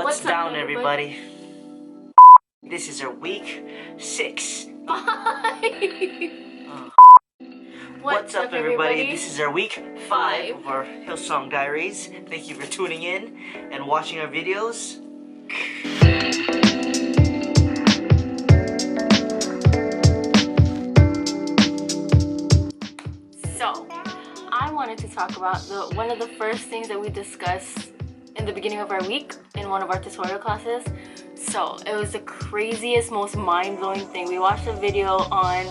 What's down, everybody? This is our week 6. What's up, everybody? This is our week 5 of our Hillsong Diaries. Thank you for tuning in and watching our videos. So, I wanted to talk about one of the first things that we discussed in the beginning of our week in one of our tutorial classes. So, it was the craziest, most mind-blowing thing. We watched a video on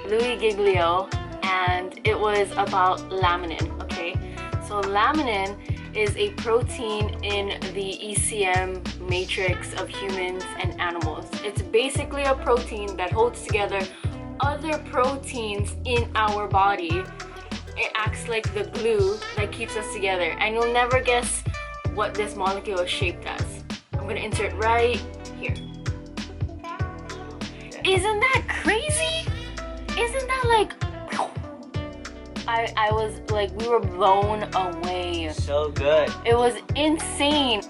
Louis Giglio and it was about laminin, okay? So laminin is a protein in the ECM matrix of humans and animals. It's basically a protein that holds together other proteins in our body. It acts like the glue that keeps us together, and you'll never guess what this molecule is shaped as. I'm gonna insert right here. Isn't that crazy? Isn't that like... I was like, we were blown away. So good. It was insane.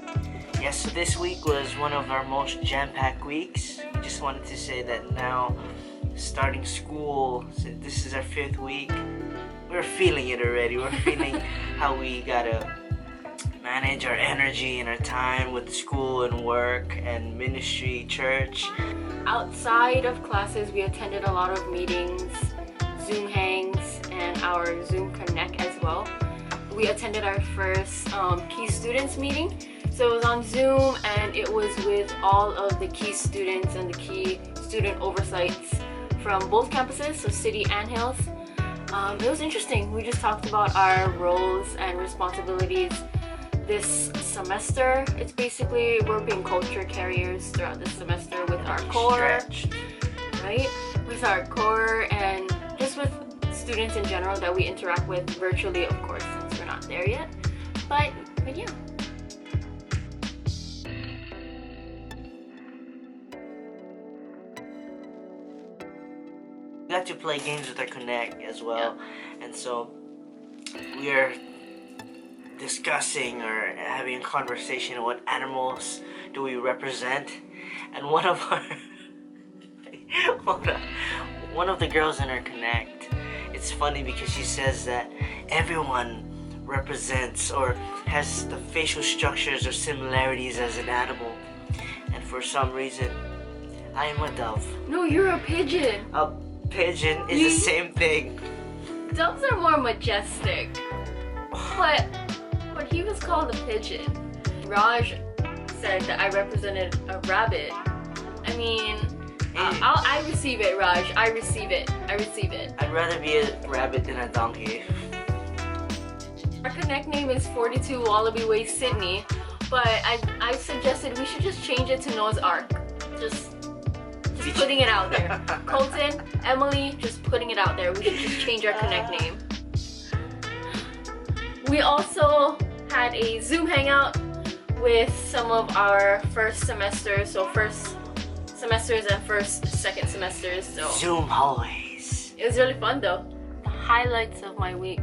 Yes, so this week was one of our most jam-packed weeks. We just wanted to say that now, starting school, so this is our 5th week. We're feeling it already. We're feeling how we gotta manage our energy and our time with school and work and ministry, church. Outside of classes, we attended a lot of meetings, Zoom hangs, and our Zoom Connect as well. We attended our first key students meeting. So it was on Zoom, and it was with all of the key students and the key student oversights from both campuses, so City and Hills. It was interesting. We just talked about our roles and responsibilities this semester. It's basically we're being culture carriers throughout this semester with our core, right? With our core and just with students in general that we interact with virtually, of course, since we're not there yet. But yeah. We got to play games with our Connect as well, and so we are discussing or having a conversation on what animals do we represent, and one of our one of the girls in our Connect, it's funny because she says that everyone represents or has the facial structures or similarities as an animal, and for some reason I am a dove. No, you're a pigeon. A pigeon is the same thing. Doves are more majestic, but he was called a pigeon. Raj said that I represented a rabbit. I mean, I receive it, Raj. I receive it. I'd rather be a rabbit than a donkey. Our Connect name is 42 Wallaby Way Sydney, but I suggested we should just change it to Noah's Ark. Just putting it out there. Colton, Emily, just putting it out there. We should just change our Connect name. We also had a Zoom hangout with some of our first semesters, so first semesters and second semesters. So Zoom always. It was really fun though. The highlights of my week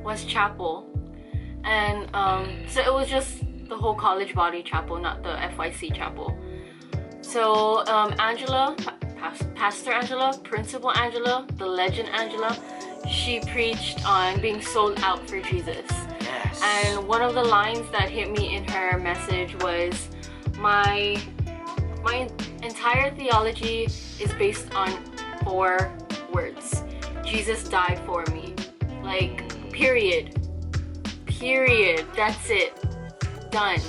was chapel, and so it was just the whole college body chapel, not the FYC chapel. So Angela, Pastor Angela, Principal Angela, the legend Angela, she preached on being sold out for Jesus. Yes. And one of the lines that hit me in her message was, my entire theology is based on 4 words. Jesus died for me. Like, period. That's it. Done.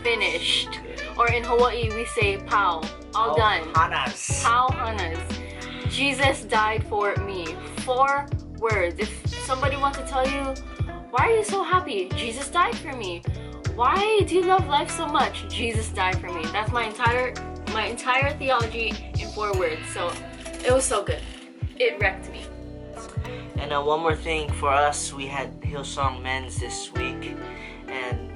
Finished. Or in Hawaii, we say pau. All done. Hanas. Pau hanas. Jesus died for me. 4 words. If somebody wants to tell you, why are you so happy? Jesus died for me. Why do you love life so much? Jesus died for me. That's my entire theology in 4 words. So it was so good. It wrecked me. And one more thing for us, we had Hillsong Men's this week, and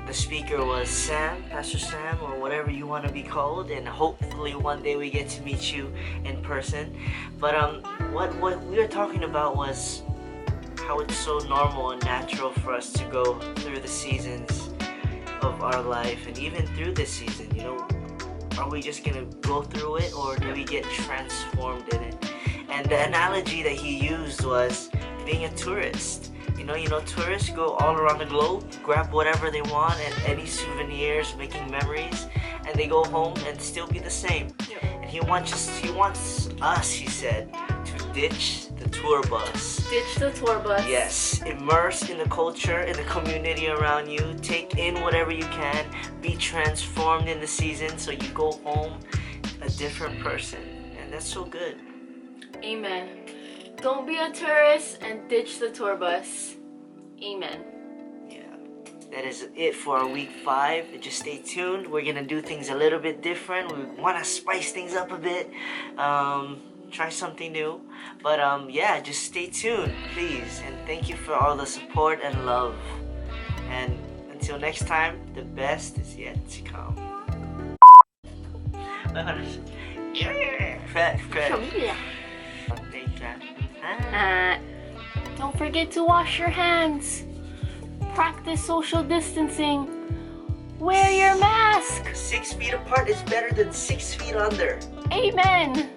the speaker was Sam, Pastor Sam, or whatever you want to be called, and hopefully one day we get to meet you in person. But what we were talking about was how it's so normal and natural for us to go through the seasons of our life, and even through this season, are we just gonna go through it, or do we get transformed in it? And the analogy that he used was being a tourist. Tourists go all around the globe, grab whatever they want and any souvenirs, making memories, and they go home and still be the same. Yep. And he wants us, he said, to ditch the tour bus. Ditch the tour bus. Yes, immerse in the culture, in the community around you, take in whatever you can, be transformed in the season so you go home a different person. And that's so good. Amen. Don't be a tourist and ditch the tour bus. Amen. Yeah, that is it for our week 5. Just stay tuned. We're gonna do things a little bit different. We want to spice things up a bit, try something new. But yeah, just stay tuned, please. And thank you for all the support and love. And until next time, the best is yet to come. Don't forget to wash your hands. Practice social distancing. Wear your mask. 6 feet apart is better than 6 feet under. Amen.